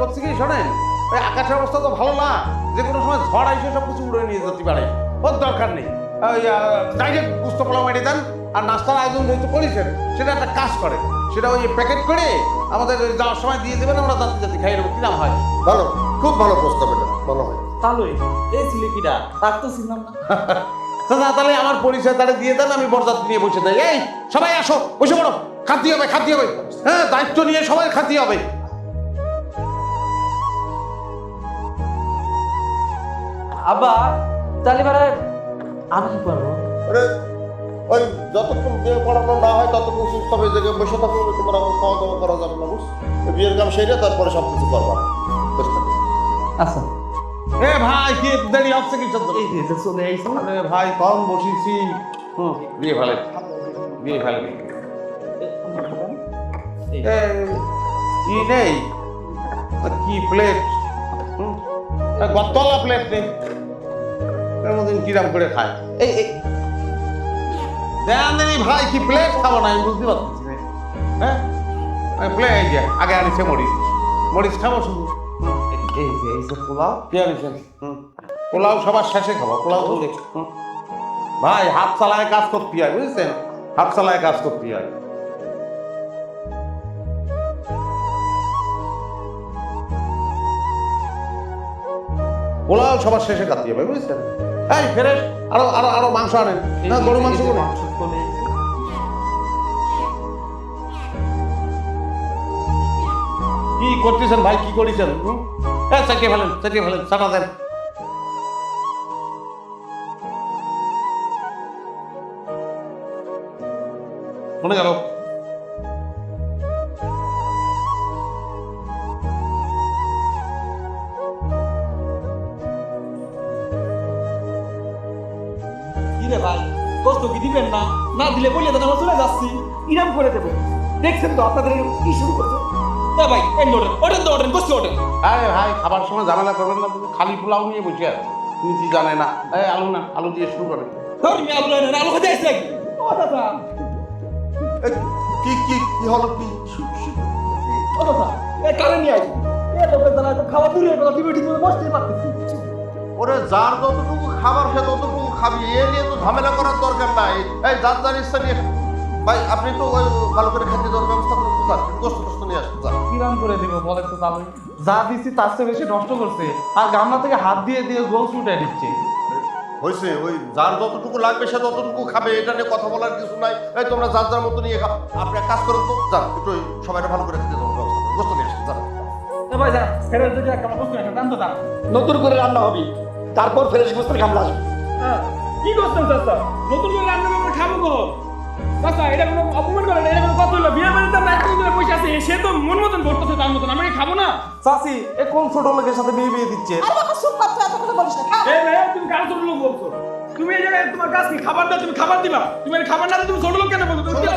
করছি কি শোনেন, ওই আকাশের অবস্থা তো ভালো না, যে কোনো সময় ঝড় আইসে সব কিছু উড়ে নিয়ে যেতে পারে। ওর দরকার নেই, ওই ডাইরেক্ট গুস্ত পোলাও মেরে দেন, আর নাস্তার আয়োজন যেহেতু করেছেন সেটা একটা কাজ করে, সেটা ওই প্যাকেট করে আমাদের যাওয়ার সময় দিয়ে দেবেন, আমরা যাতে যাতে খাই নেবো। কিরাম হয়? ভালো, খুব ভালো প্রস্তাব, এটা ভালো হয়। তাহলে এই ছিলে কিরা তার তো চিনলাম না। চাচা তাহলে আমার পরিচয় তাহলে দিয়ে দেন, আমি বরযাত্রী নিয়ে বসে যাই। এই সবাই আসো, বসে পড়ো, খাতি হবে খাতি হবে, হ্যাঁ দায়িত্ব নিয়ে সবাই খাতি হবে। আবার তাহলে এবারে আমি কি করবো? আরে ওই যতক্ষণ বিয়ে পড়ানো না হয় ততক্ষণ সুস্থ হয়ে জায়গায় বসে থাকো, তোমরা খাওয়া দাওয়া করা যাবে না, বুঝ? বিয়ের কাম সেরে তারপরে সব কিছু করবা। আচ্ছা এ ভাই কি দেরি হচ্ছে কি চলতে? এই যে চলে আইছি। আরে ভাই কম বসেছি। দিয়ে ফেলে দিয়ে ফেলে ই নেই কি প্লেট, গতলা প্লেট নেই, এর মধ্যে কিরাম করে খায়। এই এই দেন দেনি ভাই, কি প্লেট খাবো না আমি বুঝতে পারছি না। হ্যাঁ প্লেট এই যে আগে আনিছে মরিচ, মরিচ খাবো শুধু। এই যে পোলাও কি আনিছেন? পোলাও সবার শেষে খাবো, পোলাও তো ভাই হাত চালায় কাজ করতে হয়, বুঝছেন? হাত চালায় কাজ করতে হয়। পোলাও সবার শেষে খাতে হবে, বুঝছেন? এই ফেরেশ আরো আরো আরো মাংস আনেন, না গরু মাংস কোনো চলে আইছি। কি করতেছেন ভাই, কি করেছেন? চাকিয়ে ফেলেন, চাকিয়ে ফেলেন, চাটা দেন। শুনে গেল কি রে ভাই, কষ্ট কি দিবেন না? না দিলে বললে তো আমরা চলে যাচ্ছি, ইরাম করে দেবো। দেখছেন তো আপনাদের কি শুরু করছে? না ভাই এই ওঠেন ওঠেন তো ওঠেন, কষ্ট ওঠেন। আরে ভাই খাবার সময় ঝামেলা করবেন না, তুমি খালি পোলাও নিয়ে বসে আছে, তুমি কি জানে না? এই আলু না, আলু দিয়ে শুরু করে। ধর্মী আলু না আলু খেতে আসছে নাকি? ও দাদা কি কি কি হলো কি? ও দাদা এই কারে নিয়ে আসি এই লোকের দ্বারা তো খাওয়া দূরের কথা, টিভি টিভি বসতেই পারতেছি। ওরে যার যতটুকু খাবার সে ততটুকু খাবি, এ নিয়ে তো ঝামেলা করার দরকার নাই। এই যার যার ইচ্ছা নিয়ে ভাই, আপনি তো ওই ভালো করে খেতে দেওয়ার ব্যবস্থা করে দিতে পারেন, কষ্ট কষ্ট নিয়ে আসতে চান। কিরাম করে দিব বলে তো তাহলে? যা দিচ্ছি তার চেয়ে বেশি নষ্ট করছে, আর গামলা থেকে হাত দিয়ে দিয়ে গোল ছুটে দিচ্ছে। হয়েছে, ওই যার যতটুকু লাগবে সে ততটুকু খাবে, এটা নিয়ে কথা বলার কিছু নাই। এই তোমরা যার যার মতো নিয়ে খাও, আপনি এক কাজ করেন তো, যান একটু সবাই ভালো করে খেতে দেওয়ার ব্যবস্থা করেন, কষ্ট নিয়ে আসেন, যান। এ ভাই যা ফেরত যদি একটা বস্তু একটা দাম তো দাম নতুন করে রান্না হবে, তারপর ফ্রেশ গোস্তের কামলা আসবে। হ্যাঁ কি করছেন চাচা? নতুন করে রান্না করে খাবো গো চাচা, এটা কোনো অপমান করে না, এটা কোনো কথা হলো? বিয়ে বাড়িতে আমরা একদিন ধরে বসে আছি, সে তো মন মতন করতেছে তার মতন, আমি কি খাবো না? চাচি এ কোন ছোট লোকের সাথে বিয়ে বিয়ে দিচ্ছে? আরে বাবা চুপ কর, তুই এত কথা বলিস না, খা। এই ভাই তুমি কার ছোট লোক বলছো? তুমি এই জায়গায় তোমার কাজ কি? খাবার দাও, তুমি খাবার দিবা, তুমি খাবার না দিলে তুমি ছোট লোক কেন বলছো? তুমি